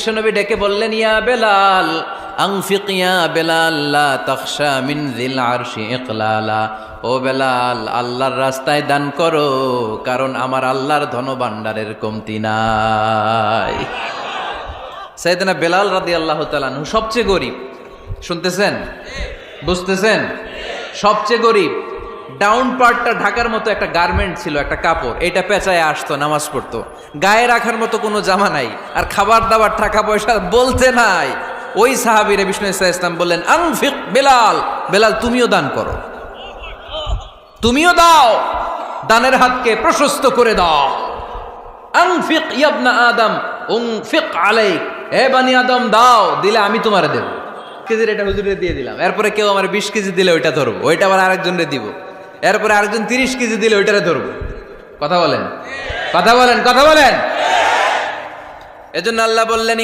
বিশ্বনবী ডেকে বললেন, ইয়া বেলাল আনফিক ইয়া বেলাল লা তাখশা মিন যিল আরশি ইকলালা। ও বেলাল, আল্লাহর রাস্তায় দান করো, কারণ আমার আল্লাহর ধনভাণ্ডারের কমতি নাই। সাইয়েদনা বেলাল রাদিয়াল্লাহু তাআলা আনহু সবচেয়ে গরিব। শুনতেছেন? বুঝতেছেন? সবচেয়ে গরিব। ডাউন পার্টটা ঢাকার মতো একটা গার্মেন্ট ছিল, একটা কাপড়, এটা পেঁচায় আসতো, নামাজ পড়তো। গায়ে রাখার মতো কোনো জামা নাই, আর খাবার দাবার টাকা পয়সা বলতে নাই। ওই সাহাবীরে বিষ্ণু ইসলাম বললেন, আনফিক বেলাল, বেলাল তুমিও দান করো, তুমিও দাও, দানের হাতকে প্রশস্ত করে দাও। আনফিক ইবনা আদম উনফিক আলাইক, হে বানি আদম দাও, দিলে আমি তোমারে দেব। কেজির এটা হুজুরে দিয়ে দিলাম, এরপরে কেউ আমার 20 কেজি দিলে ওইটা ধরবো, ওইটা আবার আরেকজনরে দিব, এরপরে আরেকজন 30 কেজি দিলে ওইটারে ধরবো। কথা বলেন, কথা বলেন, কথা বলেন। এজন্য আল্লাহ বললেন,